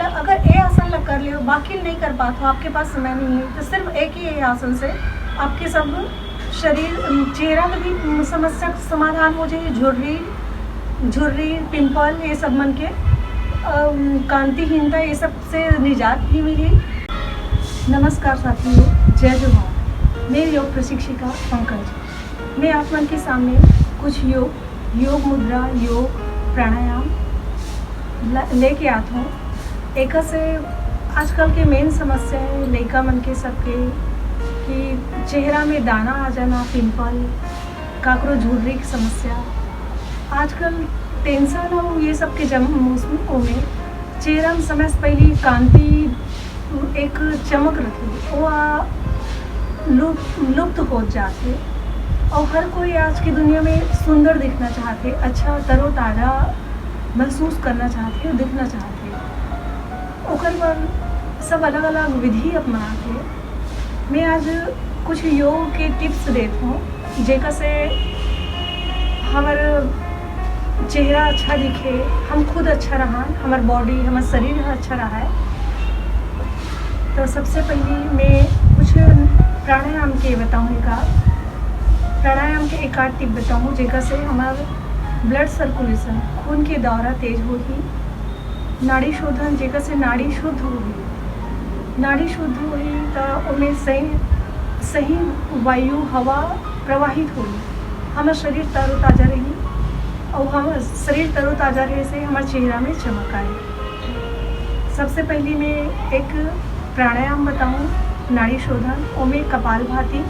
अगर ये आसन लग कर लियो, बाकी नहीं कर पाते हो, आपके पास समय नहीं है, तो सिर्फ एक ही आसन से आपके सब शरीर, चेहरा में भी समस्या का समाधान हो जाए। झुर्री, पिंपल, ये सब मन के कांतिहीनता, ये सब से निजात भी मिली। नमस्कार साथियों, जय जवान। मैं योग प्रशिक्षिका पंकज। मैं आप मन के सामने कुछ योग मुद्रा, योग प्राणायाम लेके आता हूँ। एक से आजकल के मेन समस्या है लड़का मन के सबके कि चेहरा में दाना आ जाना, पिंपल, काकरो झुर्री की समस्या। आजकल टेंशन और ये सब के मौसमों में चेहरा में समय से पहले कांति, एक चमक रखी वो लुप्त हो जाते। और हर कोई आज की दुनिया में सुंदर दिखना चाहते, अच्छा तरोताज़ा महसूस करना चाहते, दिखना चाहते। ओकर पर सब अलग अलग विधि अपनाते। मैं आज कुछ योग के टिप्स देता हूँ जेका से हमारा चेहरा अच्छा दिखे, हम खुद अच्छा रहा, हमार बॉडी, हमारा शरीर अच्छा रहा है। तो सबसे पहले मैं कुछ प्राणायाम के बताऊँ। प्राणायाम के एक आध टिप बताऊँ जेका से हमारा ब्लड सर्कुलेशन, खून के दौरा तेज होगी। नाड़ी शोधन जेका से नाड़ी शुद्ध होगी। नाड़ी शुद्ध होगी तो उनमें सही वायु, हवा प्रवाहित होगी। हमारा शरीर तरोताज़ा रही और हमारा शरीर तरोताज़ा रहे से हमारे चेहरा में चमक आए। सबसे पहले मैं एक प्राणायाम बताऊँ, नाड़ी शोधन, उनमें कपालभाति।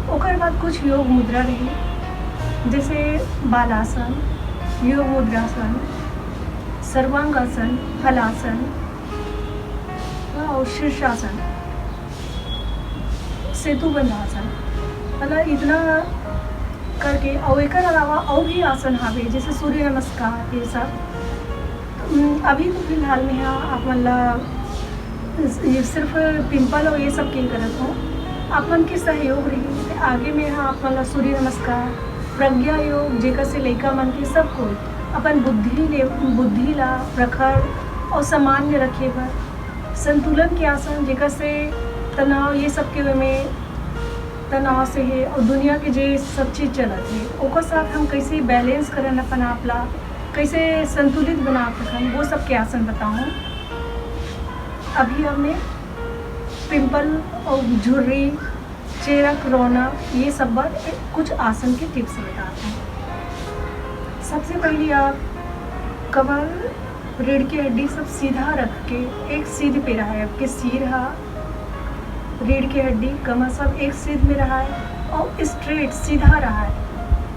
ओकर बाद कुछ योग मुद्रा रही जैसे बालासन, योग मुद्रासन, सर्वांगासन, हलासन और शीर्षासन, सेतुबंधासन। मतलब इतना करके और एक अलावा और भी आसन हावे जैसे सूर्य नमस्कार, ये सब। अभी तो फिलहाल में आप मतलब ये सिर्फ पिंपल और ये सब के करत हो। अपन के सहयोग रही आगे में आप मतलब सूर्य नमस्कार, प्रज्ञा योग जेका से लड़का मन के सब को अपन बुद्धि ला प्रखर और सामान्य रखे पर। संतुलन के आसन जेका से तनाव, ये सब के में तनाव से है और दुनिया के जे सब चीज़ चलत है ओकर साथ हम कैसे बैलेंस करन अपन आपला, कैसे संतुलित बना सकन, वो सब के आसन बताऊँ। अभी हमने पिंपल और झुर्री, चेहरा रोना, ये सब बात कुछ आसन के टिप्स बताते हैं। सबसे पहले आप कमर, रीढ़ की हड्डी सब सीधा रख के एक सीध पे रहा है। आपके सिर, रीढ़ की हड्डी, कमर सब एक सीध में रहा है और स्ट्रेट सीधा रहा है,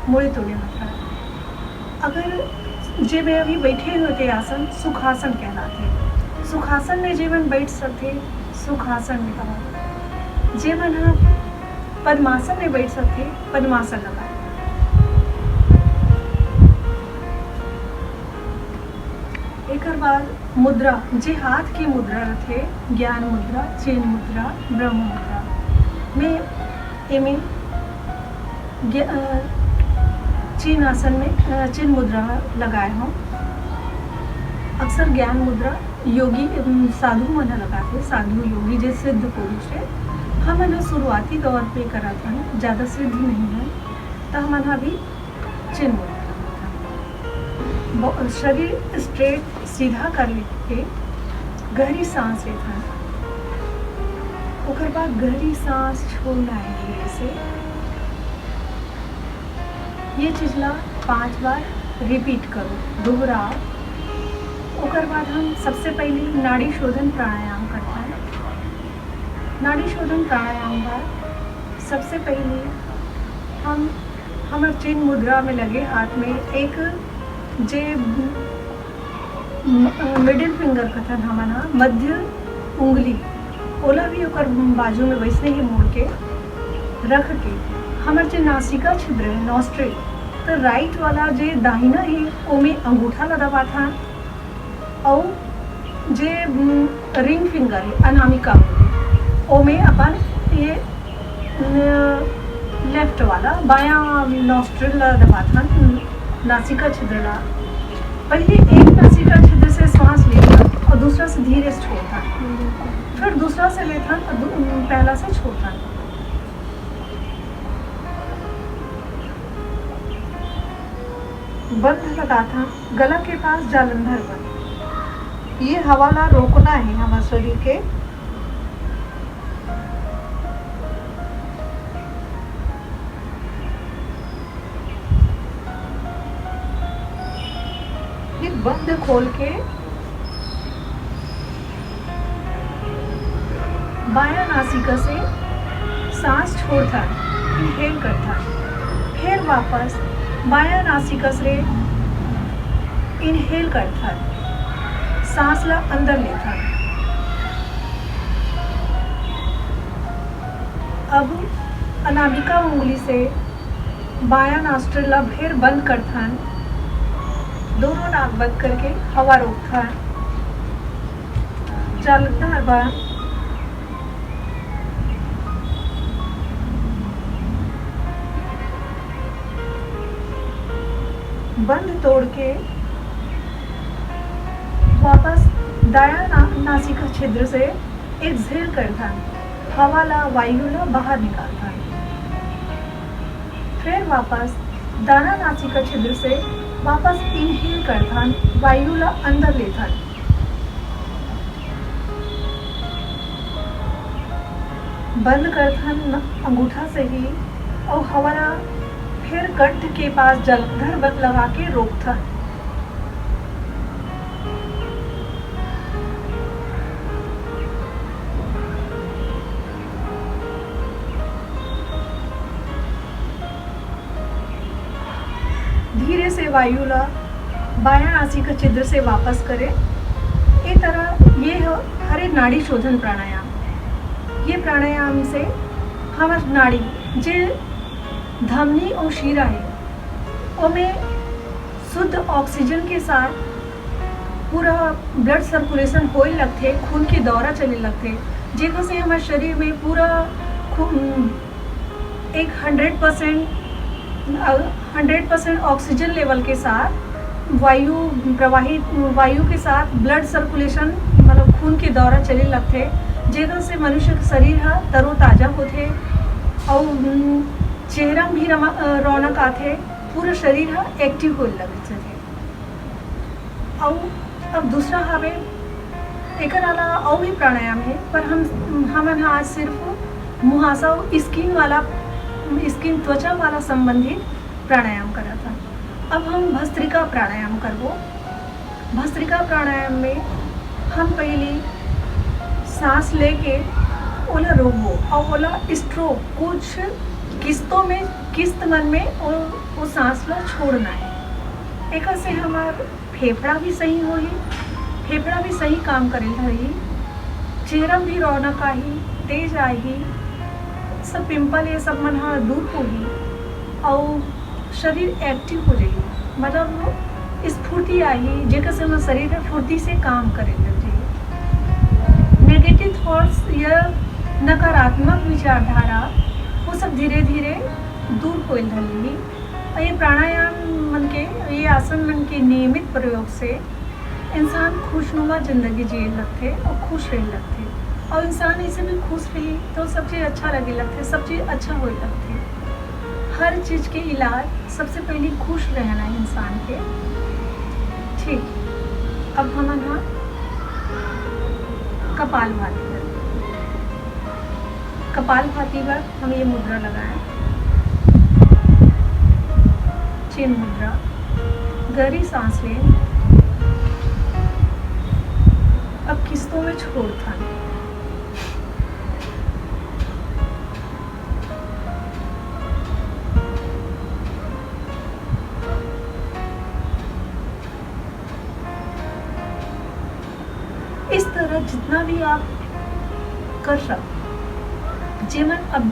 मुड़े तोड़े मत रहा है। अगर जे में अभी बैठे हुए थे आसन सुखासन कहलाते हैं। सुखासन में जीवन बैठ सकते, सुखासन में कहा। जीवन हम पद्मासन में बैठ सकते, पद्मासन लगाए। एक बाद मुद्रा, जे हाथ की मुद्रा रखे, ज्ञान मुद्रा, चीन मुद्रा, ब्रह्म मुद्रा में चीन आसन में चीन मुद्रा लगाए हों। अक्सर ज्ञान मुद्रा योगी साधु मन लगाते, साधु योगी जो सिद्ध पुरुष है। हम शुरुआती दौर पे करा था, ज़्यादा सिद्ध नहीं है तो हम अभी चिन्ह मुद्रा। शरीर स्ट्रेट सीधा कर लेके गहरी सांस लेता है। उसके बाद गहरी सांस छोड़ना है ऐसे। ये चीज़ ला 5 बार रिपीट करो, दोहराओ। उसके बाद हम सबसे पहले नाड़ी शोधन प्राणायाम करते हैं। नाड़ी शोधन प्राणायाम बाद सबसे पहले हम चिन्ह मुद्रा में लगे हाथ में एक जे मिडिल फिंगर कथन हमारा मध्य उंगली ओला भी ओकर बाजू में वैसे ही मोड़ के रख के हमारे जो नासिका छिद्र है, नॉस्ट्रिल, तो राइट वाला जे दाहिना है ओमें अंगूठा ला दबा था और जे रिंग फिंगर है अनामिका ओमें अपन ये लेफ्ट वाला बायां नॉस्ट्रिल ला दबा था, नासिका छिद्र ला। पहले एक नासिका छिद्र से सांस लेना और दूसरा से धीरे पहला से छोड़ता। बंध लगा था गला के पास जालंधर बंद। ये हवाला रोकना है हमारे शरीर के। फिर बंद खोल के बायां नासिका से सांस छोड़ता, इनहेल करता। फिर वापस बायां नासिका से इनहेल करता, सांस ला अंदर लेता। अब अनामिका उंगली से बायां नॉस्ट्रिल ला फिर बंद करता, दोनों नाक बंद करके हवा रोकता। जालंधर बंद। बंद तोड़ के वापस दायां नासिका छिद्र से एक्सहेल करता, हवा ला वायु ला बाहर निकालता। फिर वापस दायां नासिका छिद्र से वापस इनहेल करता, वायु ला अंदर लेता। बंद करता अंगूठा से ही और हवा ला फिर कंठ के पास जालंधर बंद लगा के रोकता। धीरे से वायु ला बायां नासिका छिद्र से वापस करे। इस तरह ये हरे नाड़ी शोधन प्राणायाम। ये प्राणायाम से हमार नाड़ी जे धमनी और शीरा है उनमें शुद्ध ऑक्सीजन के साथ पूरा ब्लड सर्कुलेशन होने लगते, खून की दौरा चलने लगते, जेकर से हमारे शरीर में पूरा एक 100% ऑक्सीजन लेवल के साथ वायु के साथ ब्लड सर्कुलेशन मतलब खून की दौरा चलने लगते, जेकर से मनुष्य के शरीर तरोताज़ा होते और चेहरा भी रौनक आते, पूरा शरीर एक्टिव होने लगते थे। और अब दूसरा हमें एक अलावा और भी प्राणायाम है, पर हम आज सिर्फ मुहासा स्किन त्वचा वाला संबंधित प्राणायाम करा था। अब हम भस्त्रिका प्राणायाम करबो। भस्त्रिका प्राणायाम में हम पहले सांस लेके ओला रोकबो और ओला स्ट्रोक कुछ किस्त मन में वो सांस ला छोड़ना है। एक से हमार फेफड़ा भी सही होही, फेफड़ा भी सही काम करे रही, चेहरा भी रौनक आही, तेज आही, सब पिंपल ये सब मन दूर होगी और शरीर एक्टिव हो जाएगी, मतलब स्फूर्ति आई, जेकर से हमारे शरीर में फुर्ती से काम करे लग जाइए। नेगेटिव थॉट्स या नकारात्मक विचारधारा वो सब धीरे धीरे दूर होने लगी। और ये प्राणायाम मन के, ये आसन मन के नियमित प्रयोग से इंसान खुशनुमा जिंदगी जिए लगते और खुश रह लगते, और इंसान ऐसे भी खुश रही तो सब चीज़ अच्छा लगे लगते, सब चीज़ अच्छा हो लगते। हर चीज़ के इलाज सबसे पहले खुश रहना है इंसान के। ठीक, अब हम यहाँ कपालभाति पर हम ये मुद्रा लगाएं, चिन मुद्रा। गहरी सांस लें, अब किस्तों में छोड़ता है। इस तरह जितना भी आप कर सकते, जेमन अब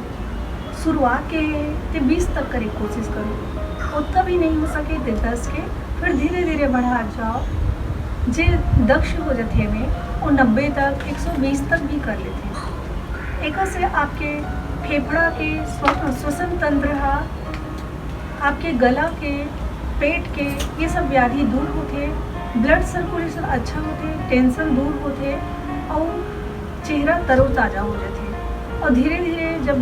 शुरुआत के 20 तक करे कोशिश करो, उतना भी नहीं हो सके तो 10 के, फिर धीरे धीरे बढ़ा जाओ। जे दक्ष हो जाते में वो 90 तक 120 तक भी कर लेते हैं। एक से आपके फेफड़ा के श्वसन तंत्र, आपके गला के, पेट के ये सब व्याधि दूर होते, ब्लड सर्कुलेशन अच्छा होते, टेंशन दूर होते और चेहरा तरोताज़ा हो जाते। और धीरे धीरे जब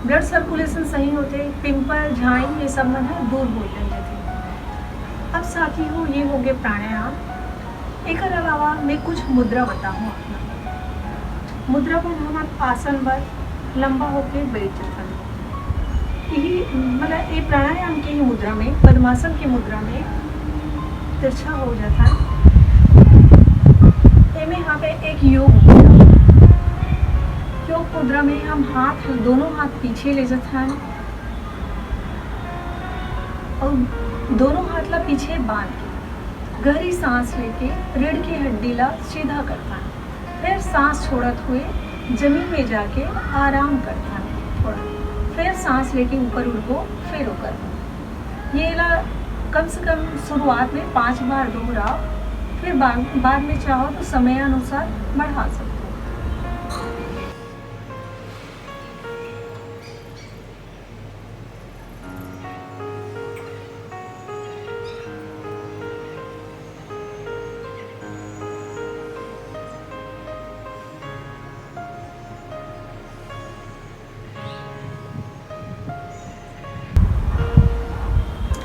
ब्लड सर्कुलेशन सही होते, पिंपल झाई ये सब मन है दूर हो जाते थे। अब साथी हो ये हो गए प्राणायाम। एक अलावा मैं कुछ मुद्रा बताऊँ अपना। मुद्रा पर हम आसन पर लंबा होके बैठ जाता है। यही मतलब ये प्राणायाम की ही मुद्रा में, पद्मासन की मुद्रा में तिरछा हो जाता है। यहाँ पे एक योग मुद्रा में हम दोनों हाथ पीछे ले जाते हैं और दोनों हाथ ला पीछे बांध के गहरी सांस लेके रीढ़ की हड्डी ला सीधा करता है। फिर सांस छोड़त हुए जमीन में जाके आराम करता है थोड़ा। फिर सांस लेके ऊपर उठो, फिर ऊपर। ये ला कम से कम शुरुआत में 5 बार दोहराओ, फिर बाद में चाहो तो समय अनुसार बढ़ा सकते हो।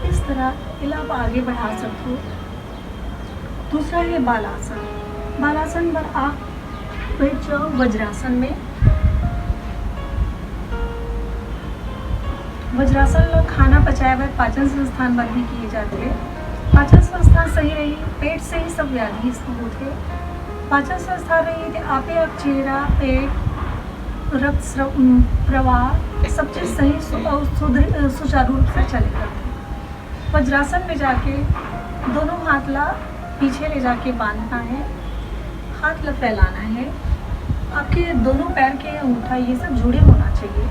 इस तरह इलाप आगे बढ़ा सकते हो। दूसरा है बालासन। बालासन पर आप बैठ जाओ वज्रासन में। वज्रासन लोग खाना पचाए हुए पाचन संस्थान पर भी किए जाते हैं। पाचन संस्थान सही रही, पेट से ही सब व्याधि होते। पाचन संस्थान रही तो आपे आप चेहरा, पेट, रक्त प्रवाह सब चीज़ सही सुचारू रूप से चले जाते। वज्रासन में जाके दोनों हाथ ला पीछे ले जाके बांधना है, हाथ ला फैलाना है। आपके दोनों पैर के अंगूठा ये सब जुड़े होना चाहिए।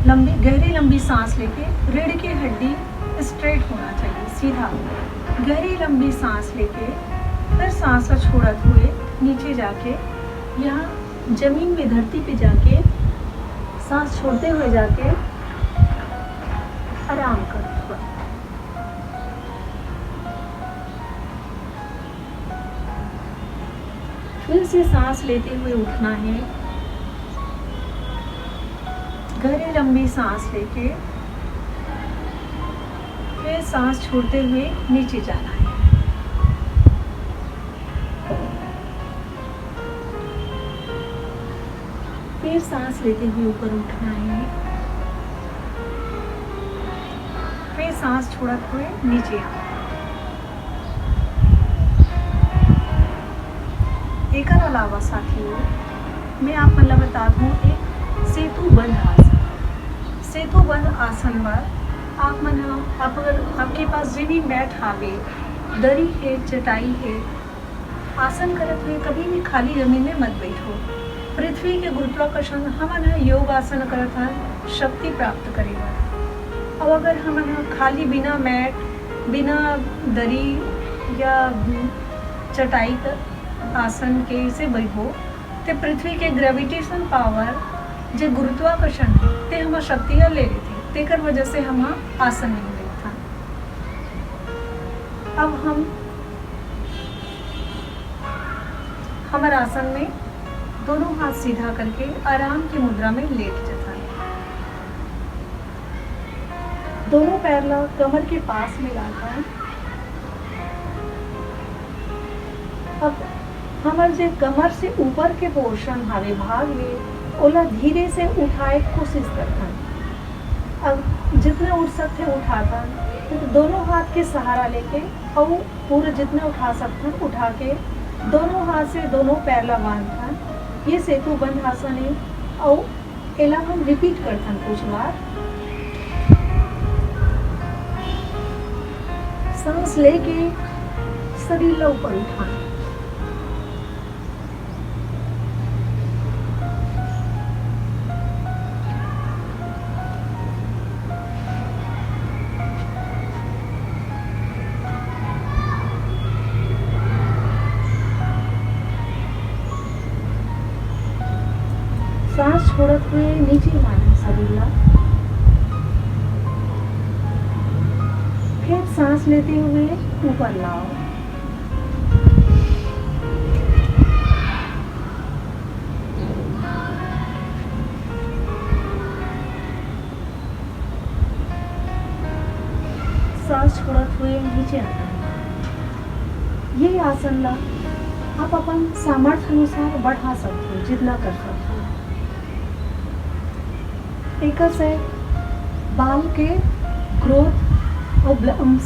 गहरी लंबी सांस लेके रीढ़ की हड्डी स्ट्रेट होना चाहिए, सीधा। गहरी लंबी सांस लेके फिर सांस ला छोड़त हुए नीचे जाके यहाँ जमीन में धरती पे जाके सांस छोड़ते हुए जाके आराम कर। फिर से सांस लेते हुए उठना है। गहरी लंबी सांस लेके फिर सांस छोड़ते हुए नीचे जाना है। फिर सांस लेते हुए ऊपर उठना है। फिर सांस छोड़ते हुए नीचे आना। एक अलावा साथियों मैं आप मतलब बता दूँ एक सेतुबंध आसन। सेतुबंध आसन पर आप मन अगर आपके पास जो भी मैट हावे, दरी है, चटाई है, आसन करते हुए कभी भी खाली जमीन में मत बैठो। पृथ्वी के गुरुत्वाकर्षण हम योग आसन करते हैं शक्ति प्राप्त करेगा। और अगर हम खाली बिना मैट, बिना दरी या चटाई कर आसन के से बैठो तो पृथ्वी के ग्रेविटेशन पावर जो गुरुत्वाकर्षण ते हम शक्तियाँ ले लेते, तेकर वजह से हम आसन नहीं बैठता। अब हम हमारे आसन में दोनों हाथ सीधा करके आराम की मुद्रा में लेट जाता है। दोनों पैर ला कमर के पास में लाता है। अब हमारे जो कमर से ऊपर के पोर्शन हावे भाग में ओला धीरे से उठाए कोशिश करता है। अब जितने उठ सकते उठाता तो दोनों हाथ के सहारा लेके और पूरा जितने उठा सकते उठा के दोनों हाथ से दोनों पैर ला बांधता। ये सेतुबंध आसन है और एला हम रिपीट करते हैं कुछ बार। सांस लेके शरीर ला ऊपर उठाना। सांस छोड़ते हुए नीचे लाना शरीर ला। फिर सांस लेते हुए ऊपर लाओ। आसन ला आप अपन सामर्थ्य अनुसार बढ़ा सकते हो, जितना कर सकते हो। एक से बाल के ग्रोथ और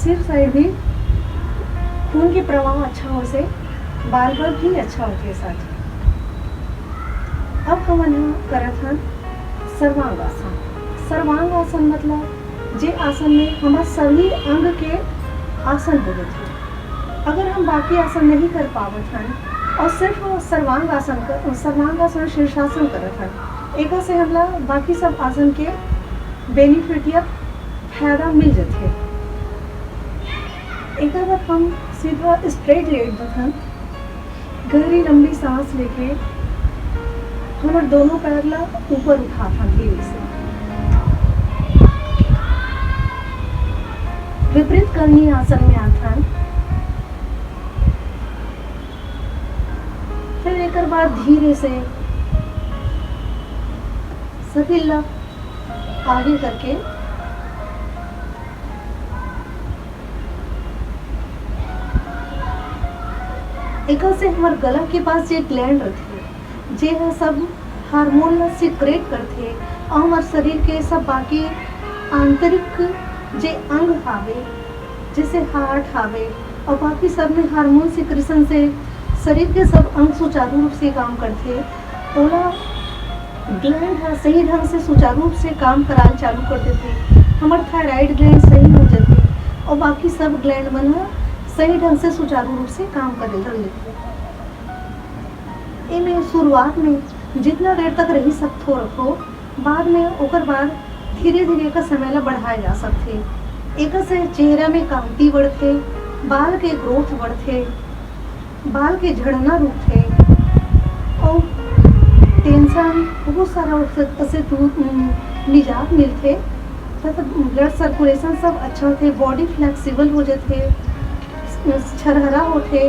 सिर साइड भी खून की प्रवाह अच्छा हो से बाल पर भी अच्छा होती है साथ। अब हम यहाँ करत हन सर्वांगासन। सर्वांगासन मतलब जे आसन में हमारे सभी अंग के आसन होते थे। अगर हम बाकी आसन नहीं कर पावत हन और सिर्फ सर्वांगासन शीर्षासन करत हन, एक से हमला बाकी सब आसन के बेनिफिट या फायदा मिल जाते। एक बार हम सीधा स्ट्रेट लेट हन, गहरी लंबी सांस लेके हमारे दोनों पैर ला ऊपर उठा था धीरे से। विपरीत करनी आसन में आता। फिर एक बार धीरे से शरीर ला आगे करके एक से हमारे गला के पास जे ग्लैंड रहते जे है सब हार्मोन ला सिक्रेट करते और हमारे शरीर के सब बाकी आंतरिक जे अंग हावे जैसे हार्ट हावे और बाकी सब में हार्मोन सिक्रेशन से शरीर के सब अंग सुचारू रूप से काम करते। ओला ग्लैंड सही ढंग से सुचारू रूप से काम कराल चालू कर देते। हमारे थायराइड ग्लैंड सही हो जाते और बाकी सब ग्लैंड बना सही ढंग से सुचारू रूप से काम करे लेते। इनमें शुरुआत में जितना देर तक रही सकते रखो, बाद में ओकर बाद धीरे धीरे का समय ला बढ़ाए जा सकते। एक से चेहरा में कांति बढ़ते, बाल के ग्रोथ बढ़ते, बाल के झड़ना रुकते और टेंशन बहुत सारा उससे निजात मिलते तथा ब्लड सर्कुलेशन सब अच्छा होते, बॉडी फ्लेक्सिबल हो जाते, छरहरा होते,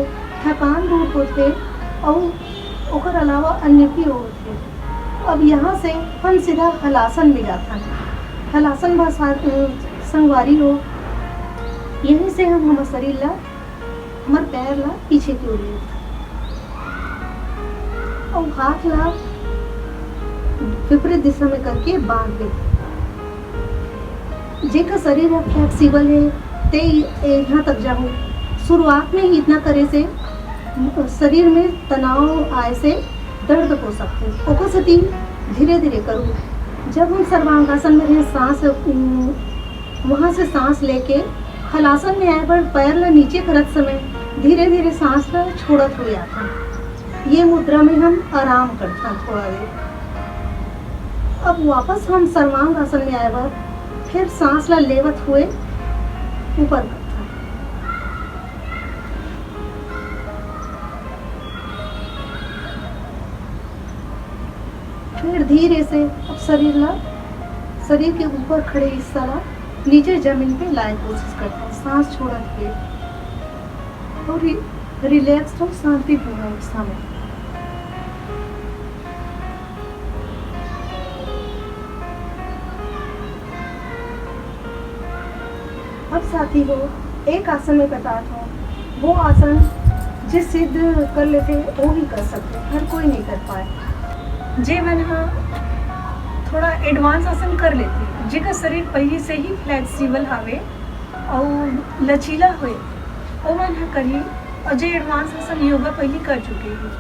थकान दूर होते और ओकर अलावा अन्य भी होते। अब यहाँ से हम सीधा हलासन में जाता है। हलासन भाषा संगवारी हो, यहीं से हम हमारे शरीर ला हमारे पैर ला पीछे की ओर और हाथ ला विपरीत दिशा में करके बांध दे। जेका शरीर फ्लेक्सिबल है ते यहाँ तक जाओ। शुरुआत में ही इतना करे से शरीर में तनाव आए से दर्द हो सकते हैं। ओको सती धीरे धीरे करूँ। जब हम सर्वांगासन में रहें, सांस वहाँ से सांस लेके हलासन में आए पर पैर ला नीचे करत समय धीरे धीरे सांस ला छोड़त हुए आता। ये मुद्रा में हम आराम करते थोड़ा देर। अब वापस हम सर्वांगासन में आए बार फिर सांस ला लेवत हुए ऊपर करता। फिर धीरे से अब शरीर के ऊपर खड़े हिस्सा ला नीचे जमीन पे लाए कोशिश करते हैं, सांस छोड़ते हुए और रिलैक्स और शांतिपूर्ण अवस्था में। अब साथी हो एक आसन में बताता हूँ, वो आसन जिस सिद्ध कर लेते वो ही कर सकते, हर कोई नहीं कर पाए। जे मन थोड़ा एडवांस आसन कर लेते, जिनका शरीर पहले से ही फ्लेक्सिबल हावे और लचीला हुए वो मन करी। और जो एडवांस आसन योगा पहले कर चुके हैं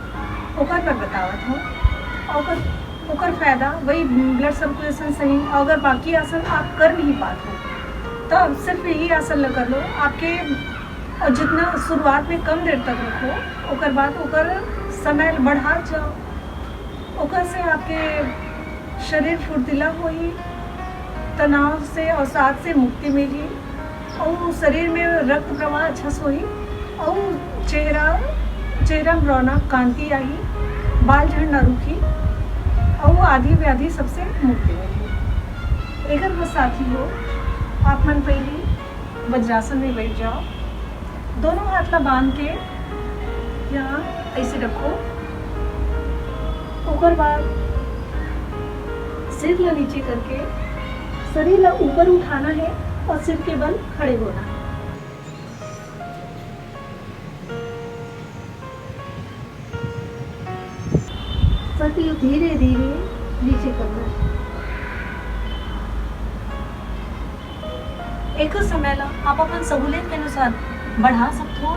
ओकर पर बतावत हूँ। ओकर फायदा वही ब्लड सर्कुलेशन सही। अगर बाकी आसन आप कर नहीं पाते हो तो अब सिर्फ यही आसन ल कर लो आपके। और जितना शुरुआत में कम देर तक रखो, ओकर बाद ओकर समय बढ़ा जाओ, ओकर से आपके शरीर फुर्तीला होई, तनाव से और साथ से मुक्ति मिली और शरीर में रक्त प्रवाह अच्छा से होई और चेहरा में रौनक कांति आई, बाल झड़ना रुकी और आदि व्याधि सबसे मुक्ति मिली। एक बस साथी हो, आप मन पहले वज्रासन में बैठ जाओ, दोनों हाथ ला बांध के यहाँ ऐसे रखो। ओकर बाद सिर ला नीचे करके शरीर ला ऊपर उठाना है और सिर के बल खड़े होना है। पति धीरे धीरे नीचे करना है। एक समय ला आप अपन सहूलियत के अनुसार बढ़ा सकते हो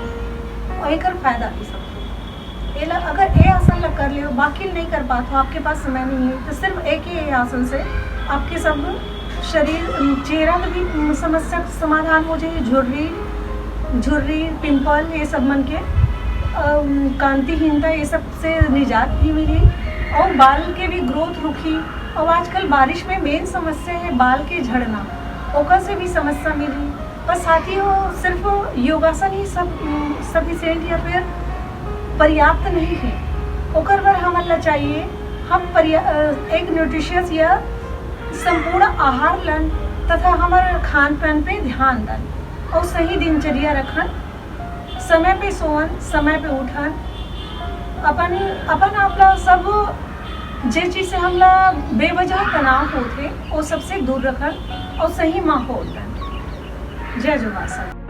और एक फायदा ले सकते हो। ये ला अगर ये आसन ला कर लियो, बाकी नहीं कर पाते हो, आपके पास समय नहीं है, तो सिर्फ एक ही आसन से आपके सब शरीर चेहरा में भी समस्या का समाधान हो जाए। झुर्री पिंपल ये सब मन के कांतिहीनता ये सब से निजात भी मिली और बाल के भी ग्रोथ रुकी। और आजकल बारिश में मेन समस्या है बाल के झड़ना, ओकर से भी समस्या मिली। पर साथ ही वो सिर्फ योगासन ही सब सफिशिएंट या फिर पर्याप्त नहीं है। ओकर पर हमारा चाहिए हम एक न्यूट्रिशियस या संपूर्ण आहार लन तथा हमारे खान पान पे ध्यान दें और सही दिनचर्या रखन, समय पे सोवन, समय पे उठन, अपन आपला सब जे चीज़ से हमला बेवजह तनाव होते वो सबसे दूर रखन और सही माहौल दें। जय जोगासन।